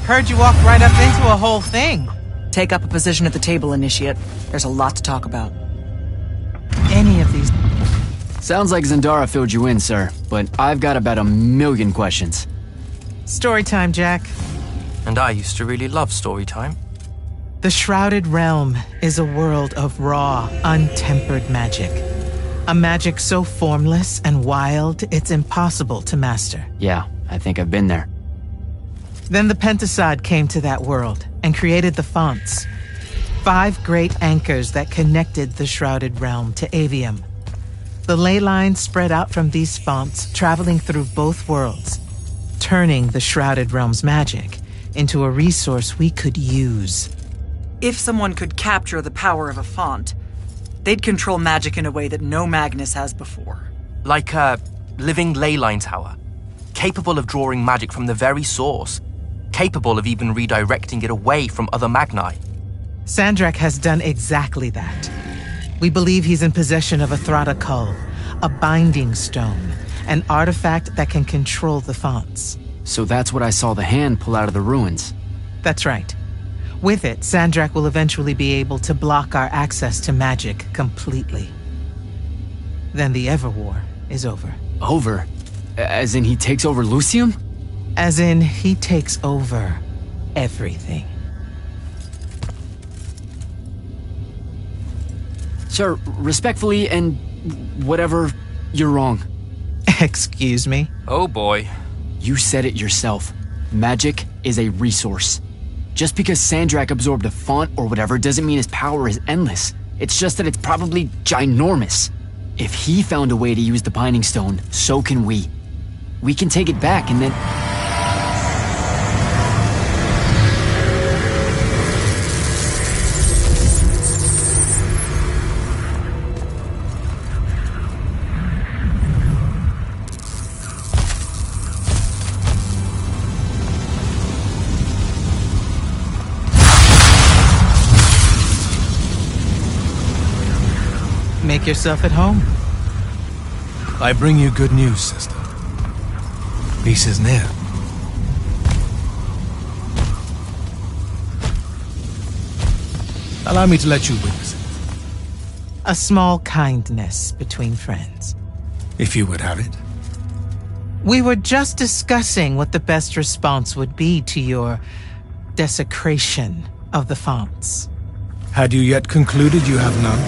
Heard you walked right up into a whole thing. Take up a position at the table, Initiate. There's a lot to talk about. Any of these... Sounds like Zendara filled you in, sir, but I've got about 1,000,000 questions. Story time, Jack. And I used to really love story time. The Shrouded Realm is a world of raw, untempered magic. A magic so formless and wild, it's impossible to master. Yeah, I think I've been there. Then the Pentasod came to that world and created the fonts. 5 great anchors that connected the Shrouded Realm to Aveum. The ley lines spread out from these fonts, traveling through both worlds, turning the Shrouded Realm's magic into a resource we could use. If someone could capture the power of a font, they'd control magic in a way that no Magnus has before. Like a living ley line tower, capable of drawing magic from the very source, capable of even redirecting it away from other Magni. Sandrak has done exactly that. We believe he's in possession of a Thrata Cull, a binding stone, an artifact that can control the fonts. So that's what I saw the hand pull out of the ruins. That's right. With it, Sandrak will eventually be able to block our access to magic completely. Then the Everwar is over. Over? As in he takes over Lucium? As in, he takes over everything. Sir, respectfully and whatever, you're wrong. Excuse me? Oh boy. You said it yourself. Magic is a resource. Just because Sandrak absorbed a font or whatever doesn't mean his power is endless. It's just that it's probably ginormous. If he found a way to use the Binding Stone, so can we. We can take it back and then... Make yourself at home. I bring you good news, sister. Peace is near. Allow me to let you witness it, A small kindness between friends. if you would have it. We were just discussing what the best response would be to your desecration of the fonts. Had you yet concluded you have none?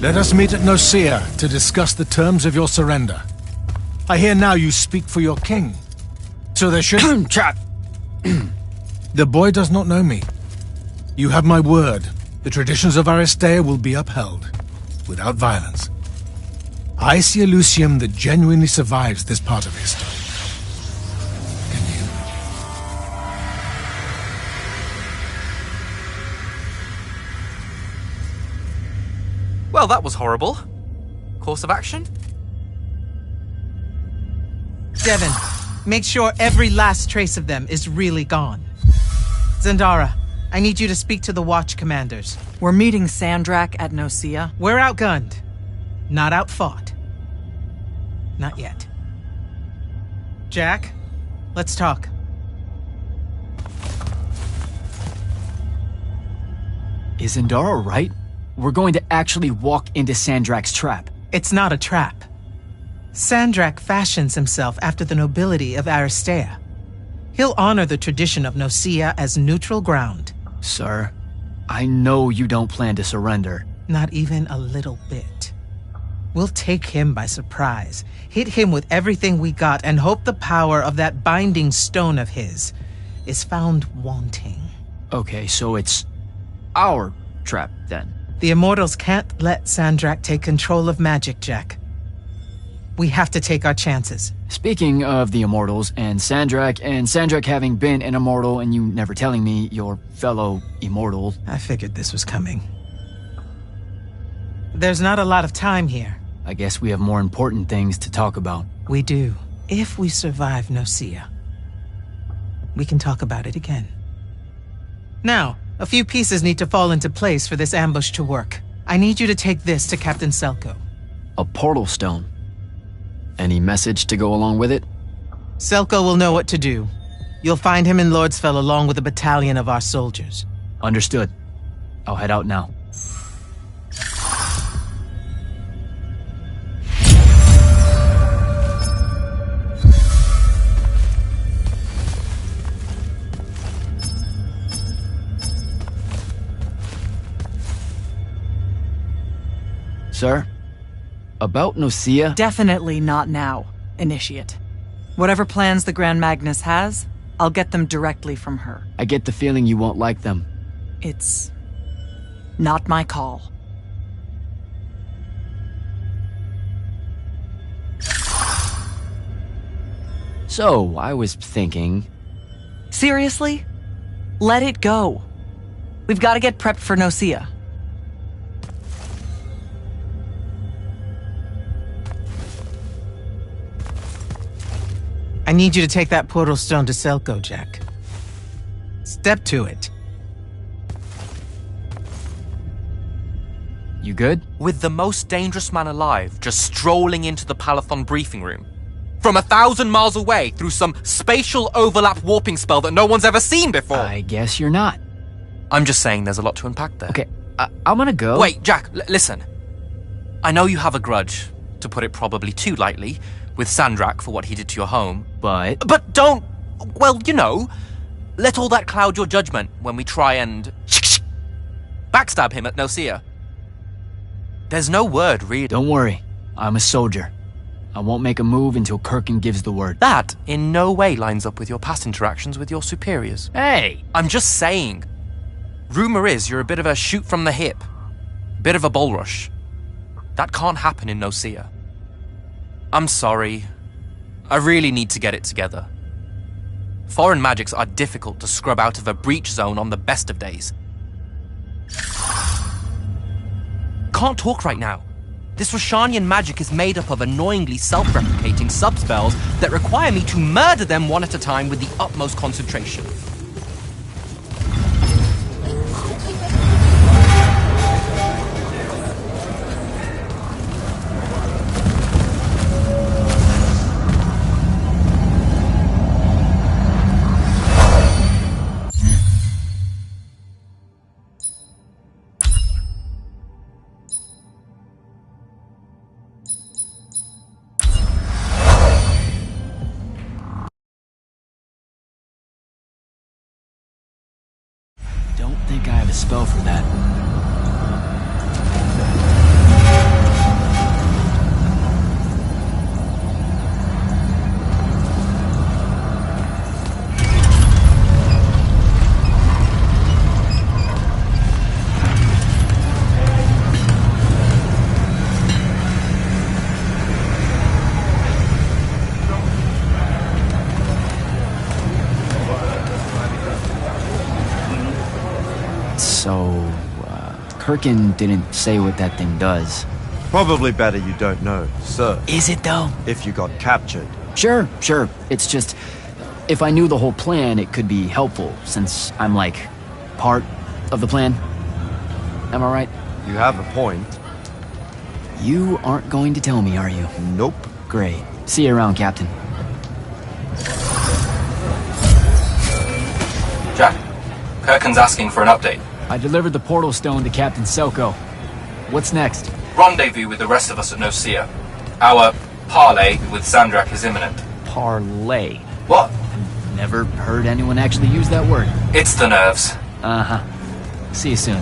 Let us meet at Nicaea to discuss the terms of your surrender. I hear now you speak for your king. So there should... Trap! The boy does not know me. You have my word. The traditions of Aristea will be upheld, without violence. I see a Lucium that genuinely survives this part of history. Can you? Well, that was horrible. Course of action? Devin, make sure every last trace of them is really gone. Zendara, I need you to speak to the Watch commanders. We're meeting Sandrak at Nicaea. We're outgunned, not outfought. Not yet. Jack, let's talk. Is Zendara right? We're going to actually walk into Sandrak's trap. It's not a trap. Sandrak fashions himself after the nobility of Aristea. He'll honor the tradition of Nicaea as neutral ground. Sir, I know you don't plan to surrender. Not even a little bit. We'll take him by surprise, hit him with everything we got, and hope the power of that binding stone of his is found wanting. Okay, so it's our trap then. The Immortals can't let Sandrak take control of magic, Jack. We have to take our chances. Speaking of the Immortals and Sandrak having been an Immortal and you never telling me your fellow Immortal. I figured this was coming. There's not a lot of time here. I guess we have more important things to talk about. We do. If we survive Nicaea, we can talk about it again. Now, a few pieces need to fall into place for this ambush to work. I need you to take this to Captain Selko. A portal stone. Any message to go along with it? Selko will know what to do. You'll find him in Lordsfell along with a battalion of our soldiers. Understood. I'll head out now. Sir? About Nocia? Definitely not now, Initiate. Whatever plans the Grand Magnus has, I'll get them directly from her. I get the feeling you won't like them. It's not my call. So, I was thinking... Seriously? Let it go. We've got to get prepped for Nocia. I need you to take that portal stone to Selko, Jack. Step to it. You good? With the most dangerous man alive just strolling into the Palathon briefing room. From 1,000 miles away through some spatial overlap warping spell that no one's ever seen before. I guess you're not. I'm just saying there's a lot to unpack there. Okay, I'm gonna go. Wait, Jack, listen. I know you have a grudge, to put it probably too lightly, with Sandrak for what he did to your home. But don't, well, you know, let all that cloud your judgment when we try and backstab him at Nocia. There's no word, really. Don't worry. I'm a soldier. I won't make a move until Kirkin gives the word. That in no way lines up with your past interactions with your superiors. Hey! I'm just saying. Rumor is you're a bit of a shoot from the hip. Bit of a bull rush. That can't happen in Nocia. I'm sorry. I really need to get it together. Foreign magics are difficult to scrub out of a breach zone on the best of days. Can't talk right now. This Roshanian magic is made up of annoyingly self-replicating subspells that require me to murder them one at a time with the utmost concentration. Don't think I have a spell for that. So, Kirkin didn't say what that thing does. Probably better you don't know, sir. Is it though? If you got captured. Sure. It's just, if I knew the whole plan, it could be helpful, since I'm like, part of the plan. Am I right? You have a point. You aren't going to tell me, are you? Nope. Great. See you around, Captain. Jack, Kirkin's asking for an update. I delivered the portal stone to Captain Selko. What's next? Rendezvous with the rest of us at Nocia. Our parley with Sandrak is imminent. Parlay. What? Never heard anyone actually use that word. It's the nerves. Uh-huh. See you soon.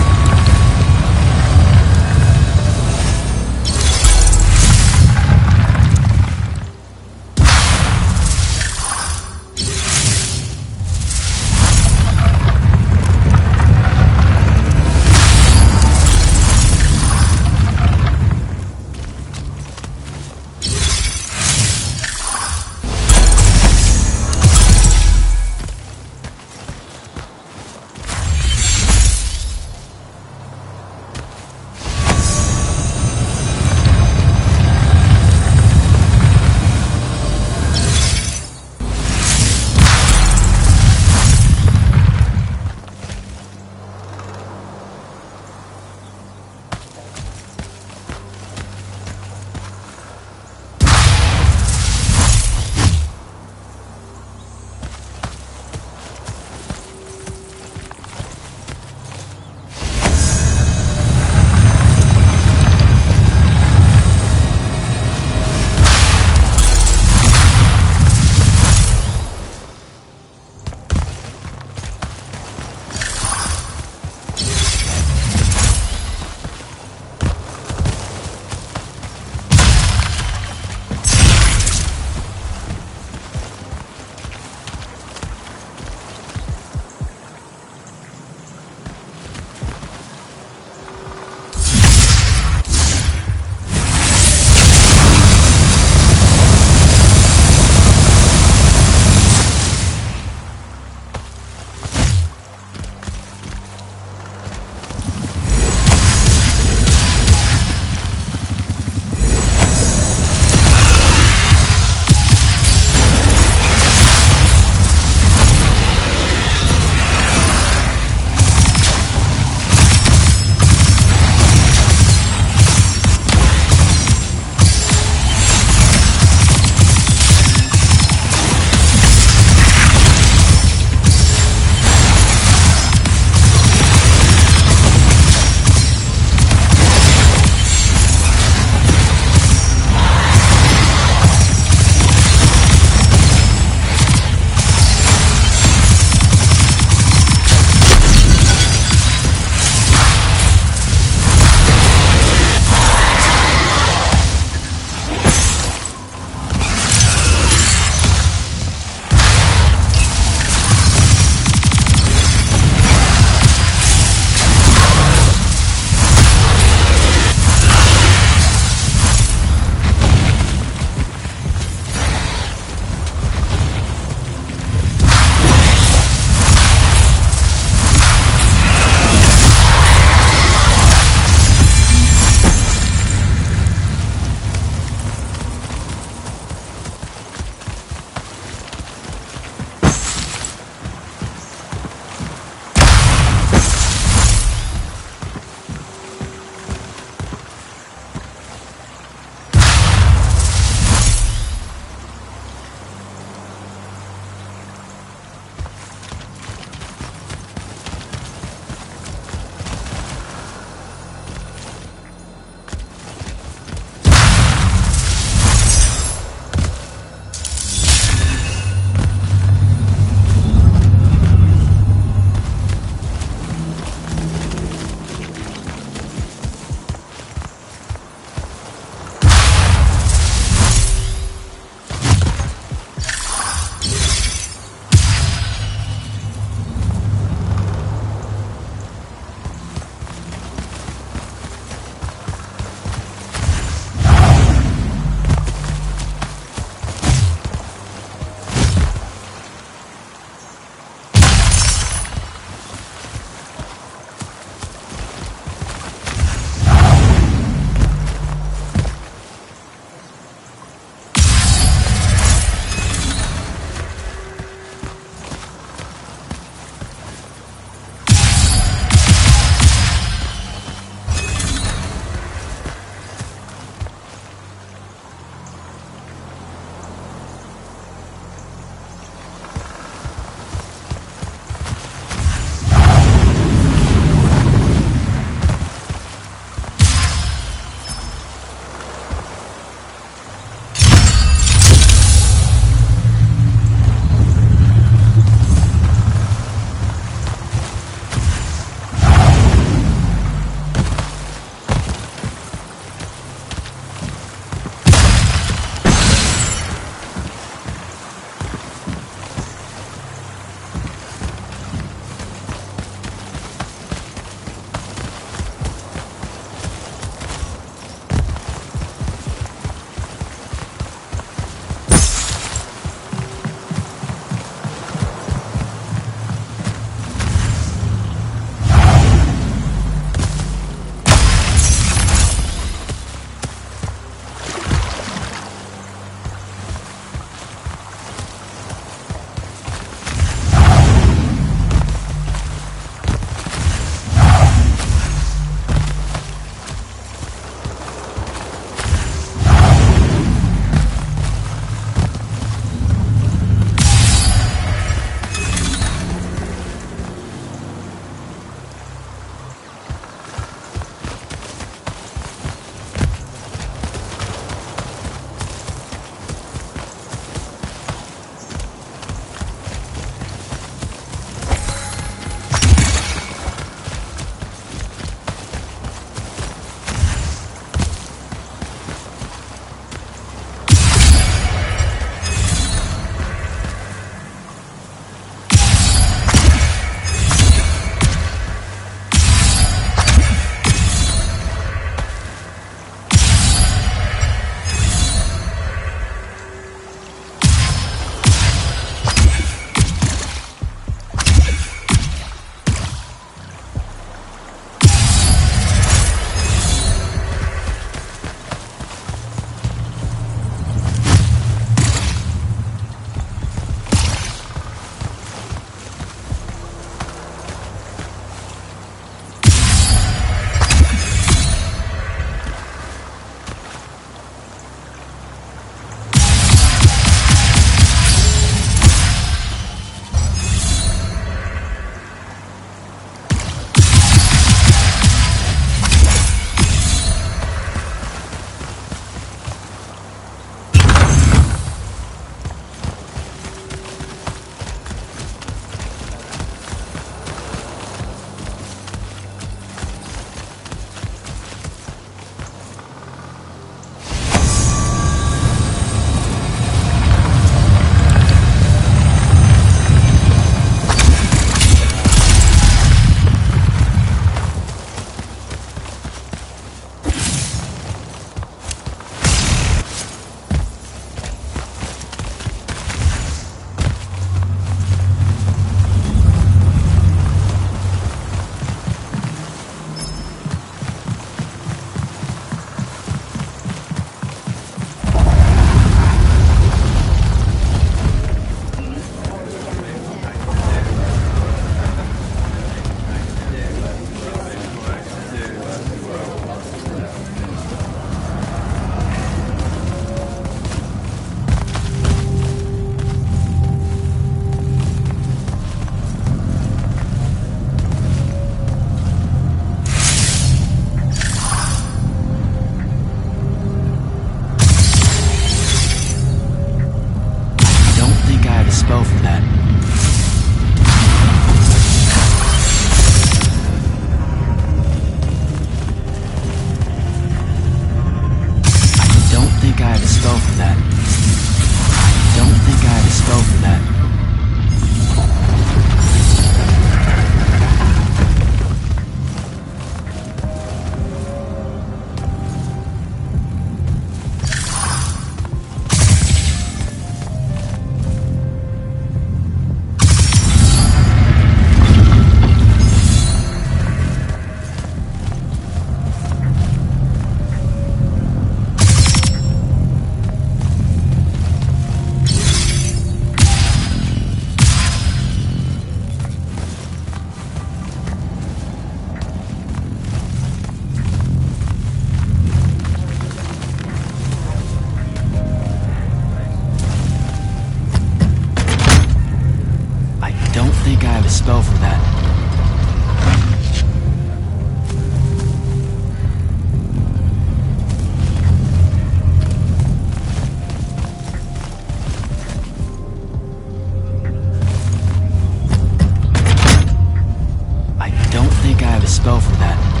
spell for that.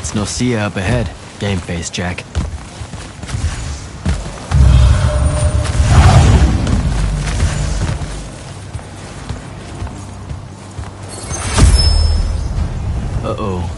That's Nocia up ahead. Game face, Jack. Uh-oh.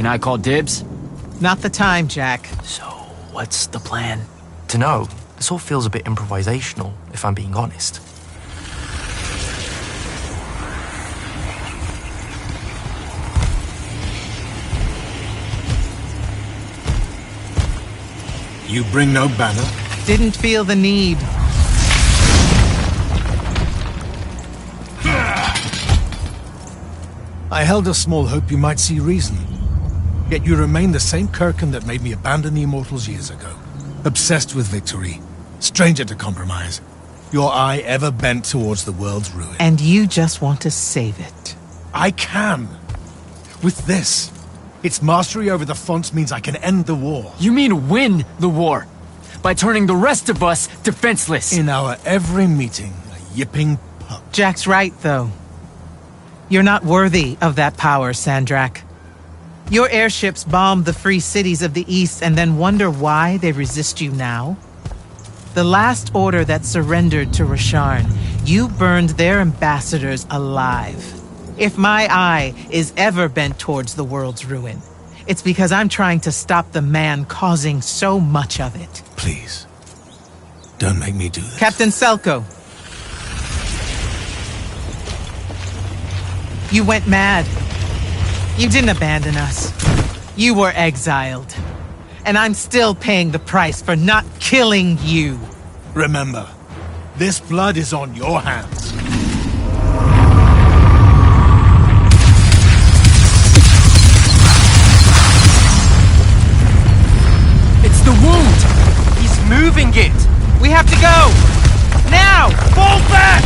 Can I call dibs? Not the time, Jack. So, what's the plan? Dunno. This all feels a bit improvisational, if I'm being honest. You bring no banner? Didn't feel the need. I held a small hope you might see reason. Yet you remain the same Kirkin that made me abandon the Immortals years ago. Obsessed with victory, stranger to compromise. Your eye ever bent towards the world's ruin. And you just want to save it. I can. With this. Its mastery over the fonts means I can end the war. You mean win the war? By turning the rest of us defenseless? In our every meeting, a yipping pup. Jack's right, though. You're not worthy of that power, Sandrak. Your airships bomb the free cities of the East and then wonder why they resist you now? The last order that surrendered to Rasharn, you burned their ambassadors alive. If my eye is ever bent towards the world's ruin, it's because I'm trying to stop the man causing so much of it. Please, don't make me do this. Captain Selko. You went mad. You didn't abandon us. You were exiled. And I'm still paying the price for not killing you. Remember, this blood is on your hands. It's the wound! He's moving it! We have to go! Now! Fall back!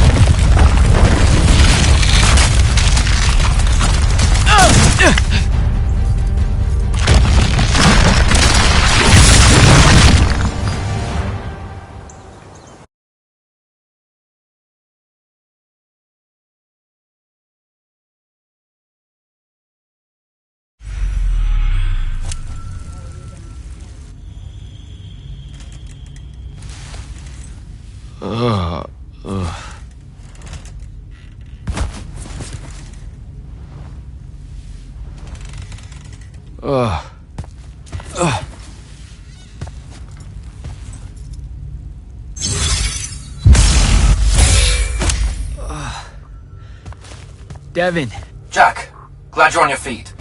Devin. Jack, glad you're on your feet.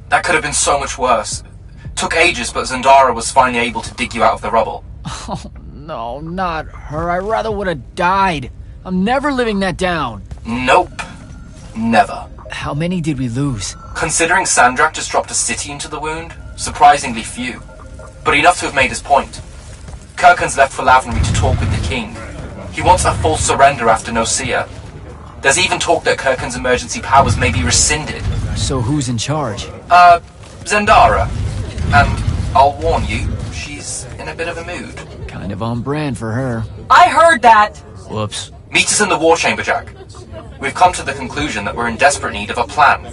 That could have been so much worse. Took ages, but Zendara was finally able to dig you out of the rubble. Oh, no, not her. I rather would have died. I'm never living that down. Nope. Never. How many did we lose? Considering Sandrak just dropped a city into the wound, surprisingly few. But enough to have made his point. Kirkhan's left for Lavenry to talk with the king. He wants a full surrender after Nicaea. There's even talk that Kirkhan's emergency powers may be rescinded. So who's in charge? Zendara. And I'll warn you, she's in a bit of a mood. Kind of on brand for her. I heard that! Whoops. Meet us in the war chamber, Jack. We've come to the conclusion that we're in desperate need of a plan.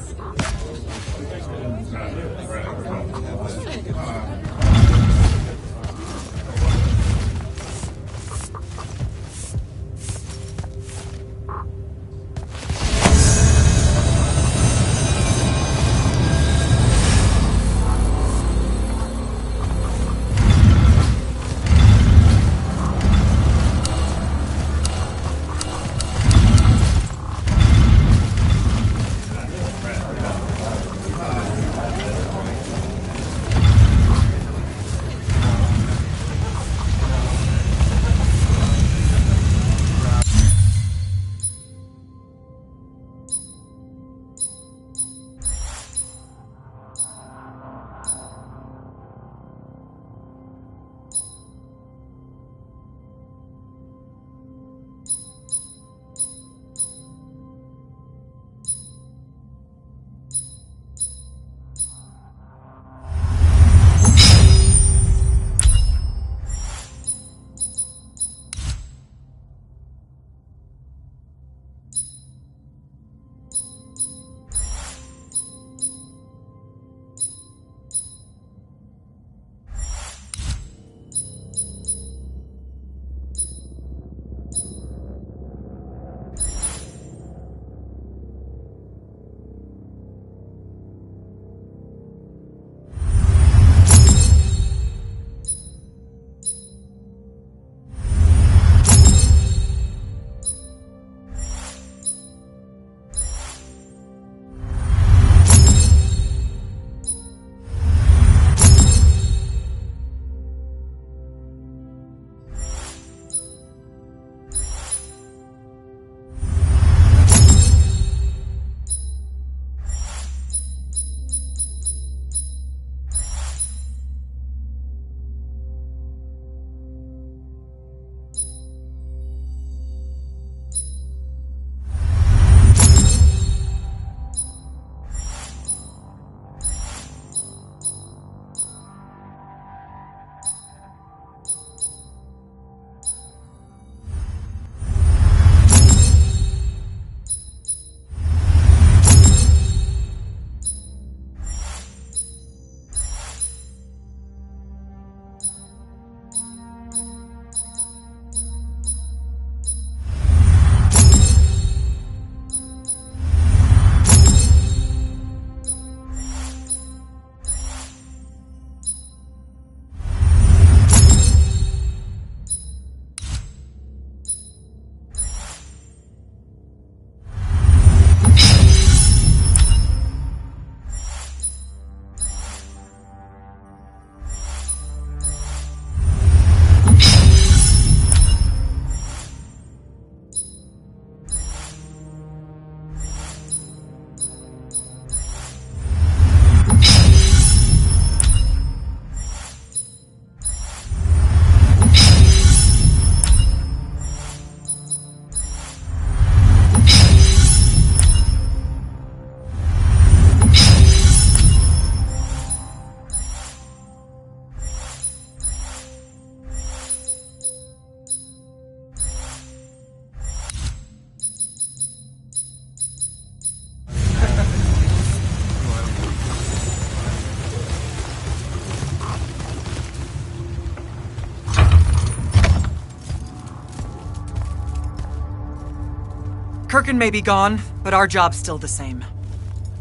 Kirkhan may be gone, but our job's still the same.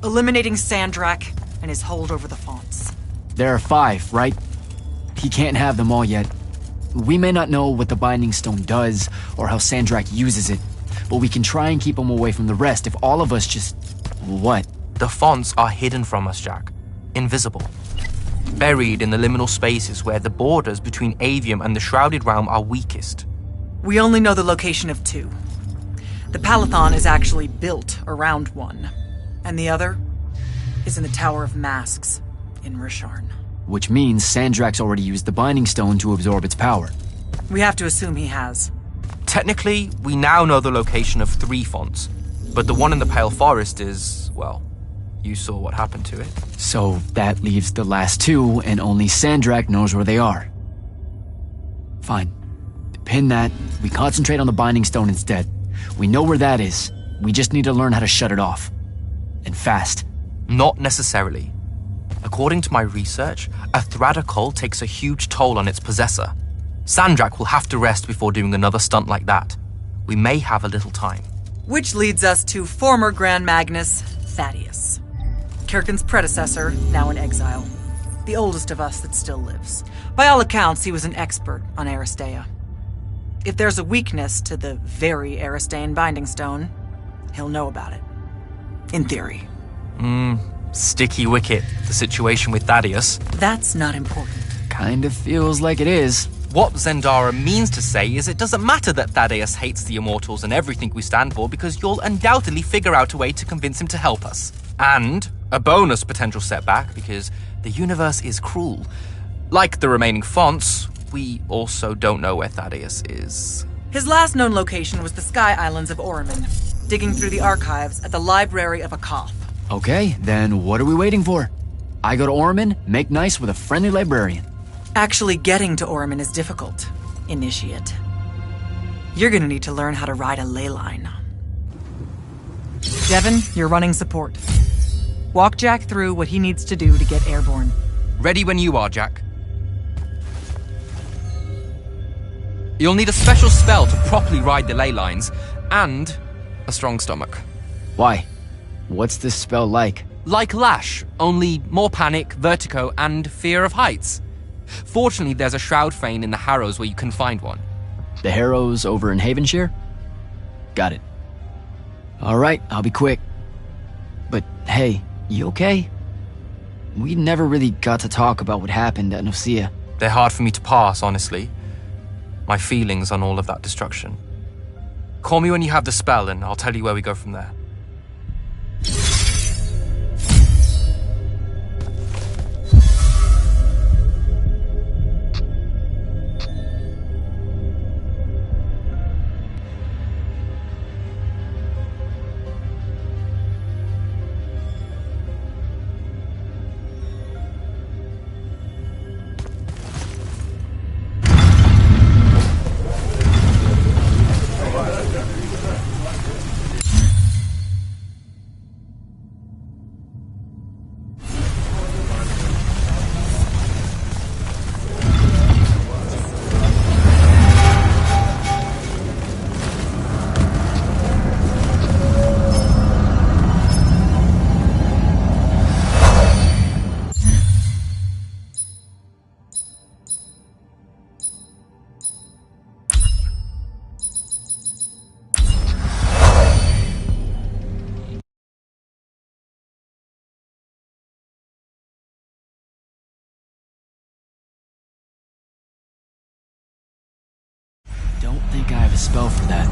Eliminating Sandrak and his hold over the fonts. There are 5, right? He can't have them all yet. We may not know what the Binding Stone does, or how Sandrak uses it, but we can try and keep him away from the rest if all of us just... What? The fonts are hidden from us, Jack. Invisible. Buried in the liminal spaces where the borders between Aveum and the Shrouded Realm are weakest. We only know the location of 2. The Palathon is actually built around one, and the other is in the Tower of Masks in Risharn. Which means Sandrak's already used the Binding Stone to absorb its power. We have to assume he has. Technically, we now know the location of 3 fonts, but the one in the Pale Forest is, well, you saw what happened to it. So that leaves the last 2, and only Sandrak knows where they are. Fine. Pin that. We concentrate on the Binding Stone instead. We know where that is. We just need to learn how to shut it off. And fast. Not necessarily. According to my research, a Thradda cull takes a huge toll on its possessor. Sandrak will have to rest before doing another stunt like that. We may have a little time. Which leads us to former Grand Magnus Thaddeus. Kirkin's predecessor, now in exile. The oldest of us that still lives. By all accounts, he was an expert on Aristea. If there's a weakness to the very Aristean Binding Stone, he'll know about it. In theory. Sticky wicket, the situation with Thaddeus. That's not important. Kind of feels like it is. What Zendara means to say is it doesn't matter that Thaddeus hates the Immortals and everything we stand for, because you'll undoubtedly figure out a way to convince him to help us. And a bonus potential setback, because the universe is cruel. Like the remaining fonts, we also don't know where Thaddeus is. His last known location was the Sky Islands of Oriman, digging through the archives at the Library of Akoth. Okay, then what are we waiting for? I go to Orman, make nice with a friendly librarian. Actually getting to Oriman is difficult, Initiate. You're gonna need to learn how to ride a ley line. Devin, you're running support. Walk Jack through what he needs to do to get airborne. Ready when you are, Jack. You'll need a special spell to properly ride the ley lines, and a strong stomach. Why? What's this spell like? Like Lash, only more panic, vertigo, and fear of heights. Fortunately, there's a Shroud Fane in the Harrows where you can find one. The Harrows over in Havenshire? Got it. Alright, I'll be quick. But hey, you okay? We never really got to talk about what happened at Nocia. They're hard for me to pass, honestly. My feelings on all of that destruction. Call me when you have the spell and I'll tell you where we go from there. Don't think I have a spell for that.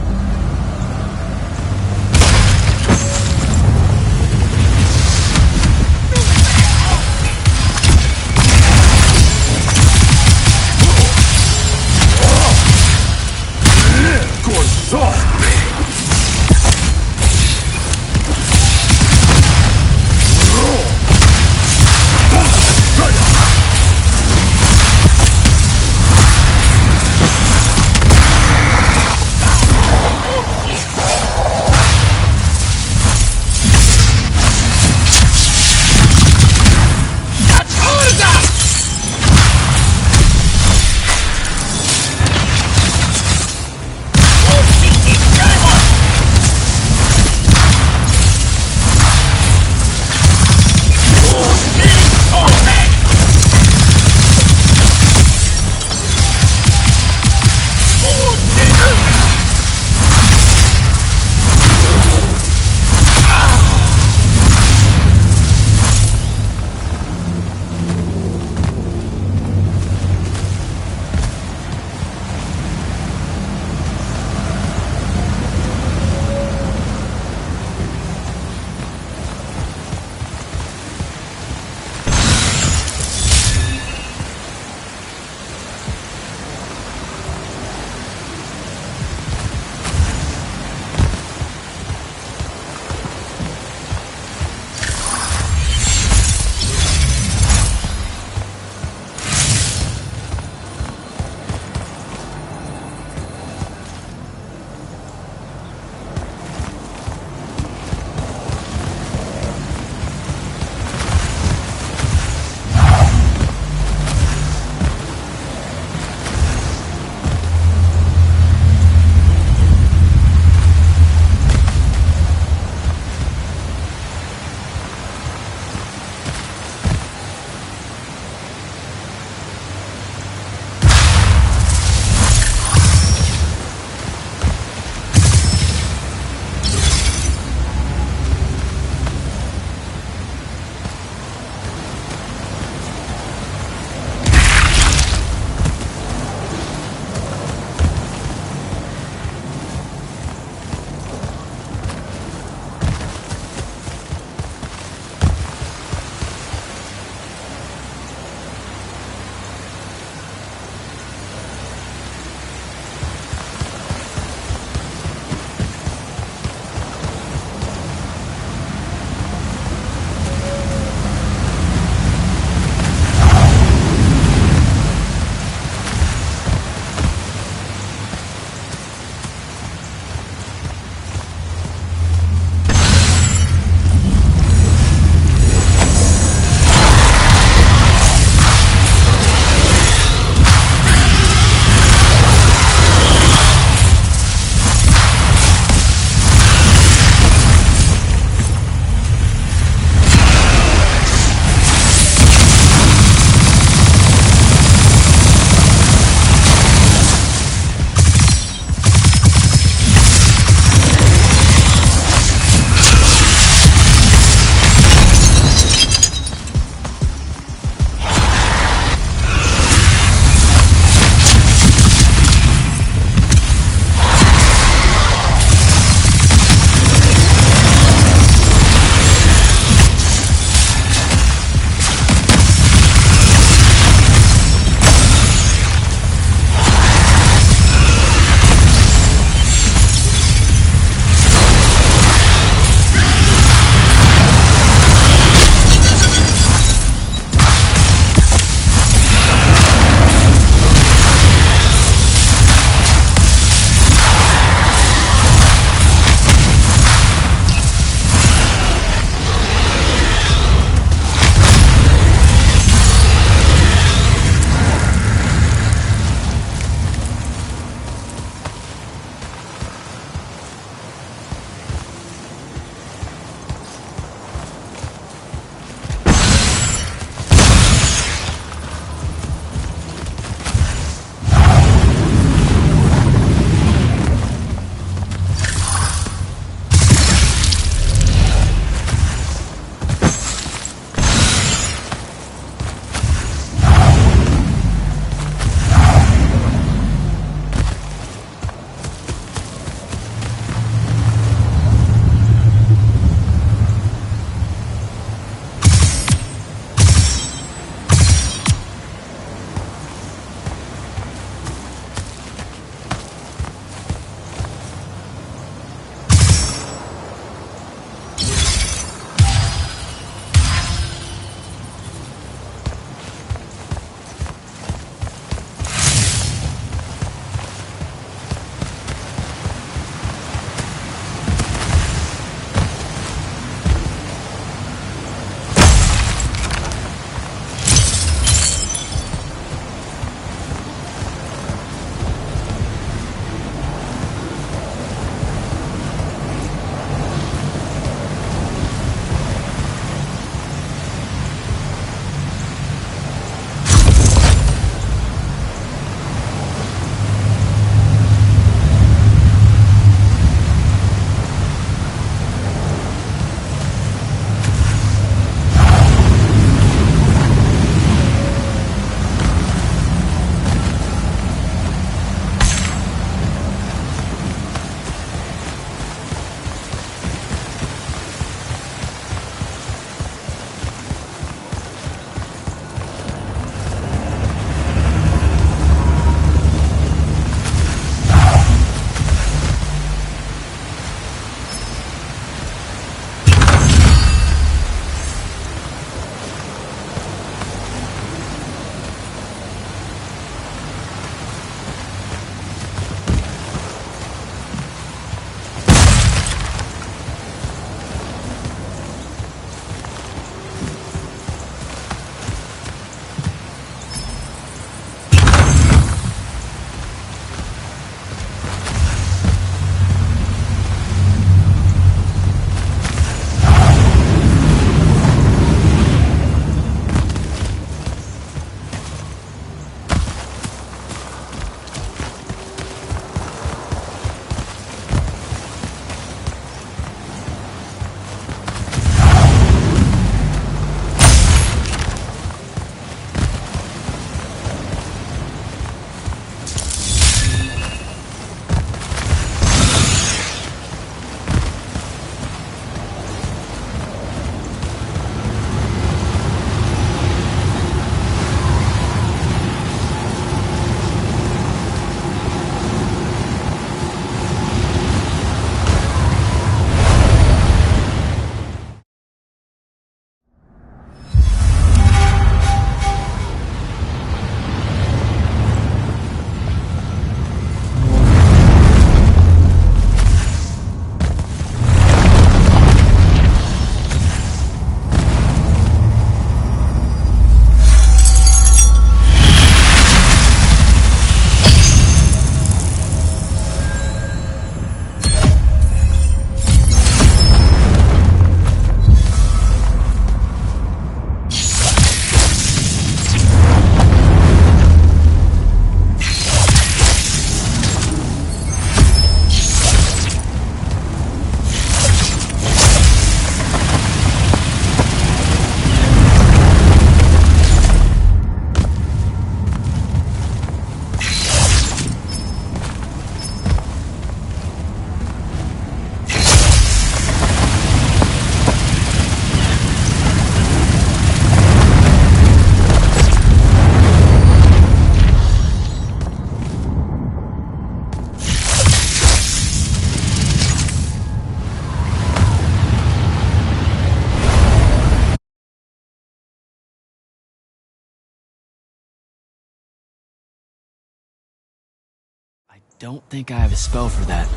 don't think I have a spell for that.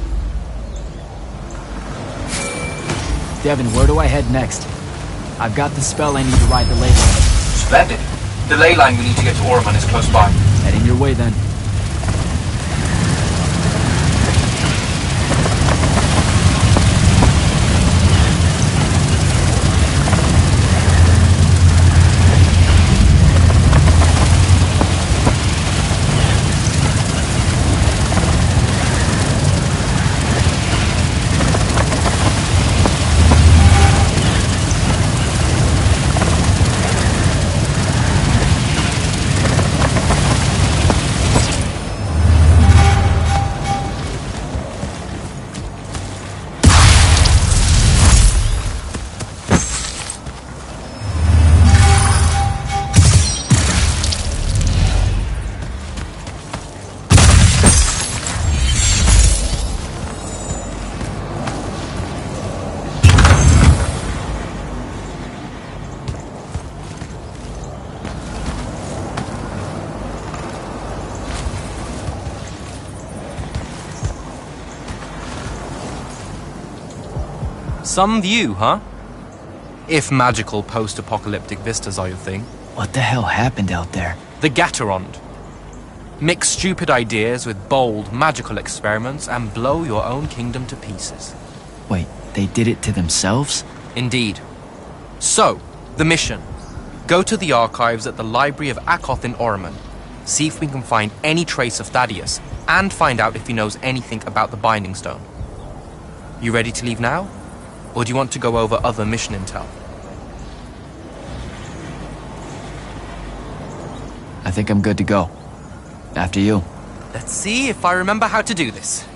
Devin, where do I head next? I've got the spell I need to ride the ley line. Splendid. The ley line we need to get to Orman is close by. Heading your way then. Some view, huh? If magical post-apocalyptic vistas are your thing. What the hell happened out there? The Gatorond. Mix stupid ideas with bold, magical experiments and blow your own kingdom to pieces. Wait, they did it to themselves? Indeed. So, the mission. Go to the archives at the Library of Akoth in Orman. See if we can find any trace of Thaddeus, and find out if he knows anything about the Binding Stone. You ready to leave now? Or do you want to go over other mission intel? I think I'm good to go. After you. Let's see if I remember how to do this.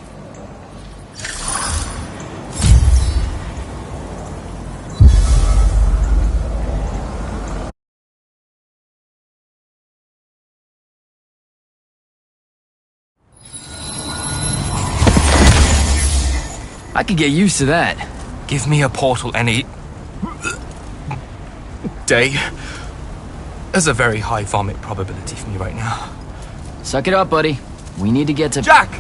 I could get used to that. Give me a portal any day. There's a very high vomit probability for me right now. Suck it up, buddy. We need to get to... Jack!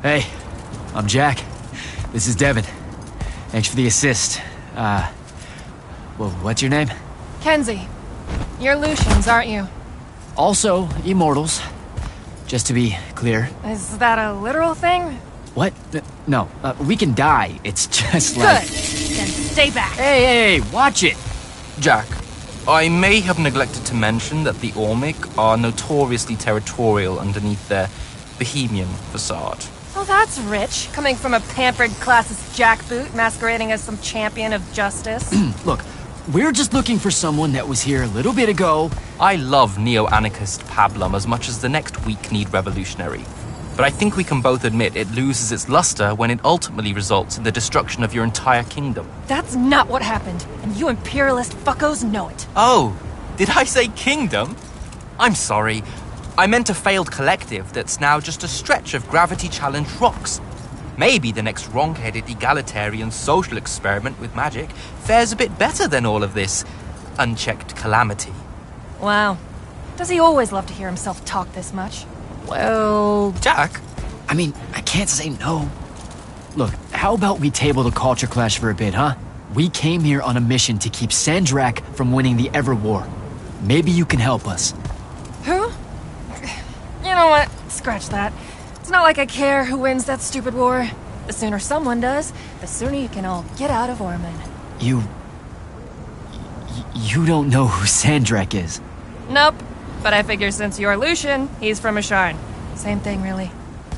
Hey, I'm Jack. This is Devin. Thanks for the assist. Well, what's your name? Kenzie. You're Lucians, aren't you? Also, Immortals. Just to be clear. Is that a literal thing? What? No, we can die. It's just Good. like... Then stay back. Hey, watch it! Jack, I may have neglected to mention that the Ormic are notoriously territorial underneath their Bohemian facade. Oh, that's rich. Coming from a pampered classist jackboot masquerading as some champion of justice. Look, we're just looking for someone that was here a little bit ago. I love neo-anarchist pablum as much as the next weak-kneed revolutionary. But I think we can both admit it loses its luster when it ultimately results in the destruction of your entire kingdom. That's not what happened, and you imperialist fuckos know it. Oh, did I say kingdom? I'm sorry. I meant a failed collective that's now just a stretch of gravity-challenged rocks. Maybe the next wrong-headed egalitarian social experiment with magic fares a bit better than all of this unchecked calamity. Wow. Does he always love to hear himself talk this much? Well... Jack? I mean, I can't say no. Look, how about we table the culture clash for a bit, huh? We came here on a mission to keep Sandrak from winning the Ever War. Maybe you can help us. Who? You know what? Scratch that. It's not like I care who wins that stupid war. The sooner someone does, the sooner you can all get out of Orman. You don't know who Sandrak is? Nope. But I figure since you're Lucian, he's from Asharn. Same thing, really.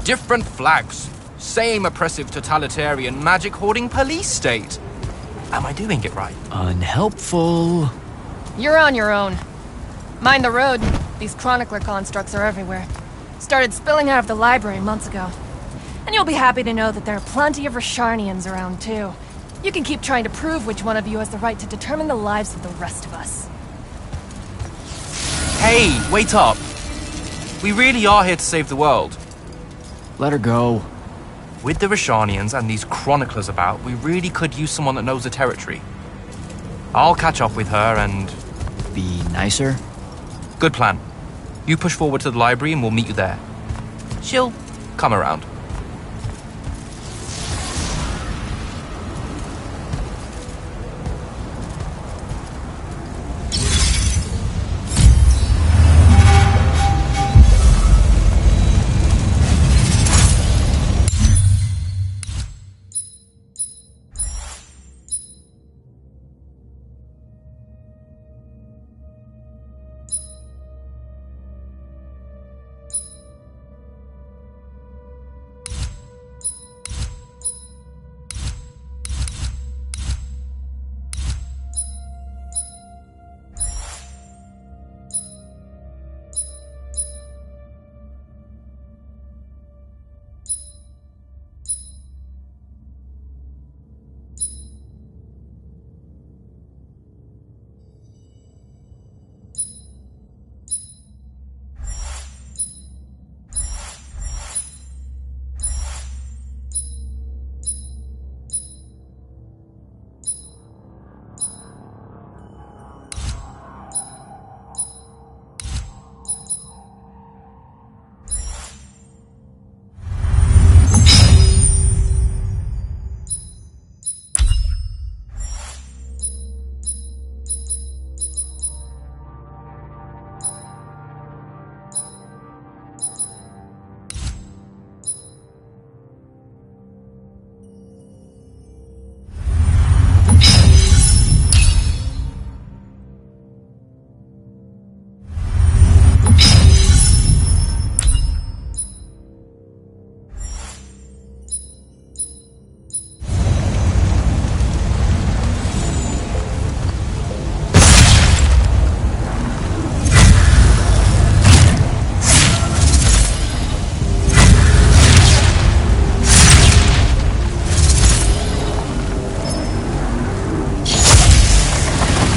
Different flags. Same oppressive totalitarian magic hoarding police state. Am I doing it right? Unhelpful. You're on your own. Mind the road. These chronicler constructs are everywhere. Started spilling out of the library months ago. And you'll be happy to know that there are plenty of Rasharnians around, too. You can keep trying to prove which one of you has the right to determine the lives of the rest of us. Hey, wait up. We really are here to save the world. Let her go. With the Rashanians and these chroniclers about, we really could use someone that knows the territory. I'll catch up with her and... Be nicer? Good plan. You push forward to the library and we'll meet you there. She'll come around.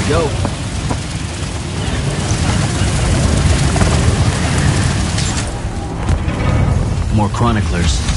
Go. More chroniclers.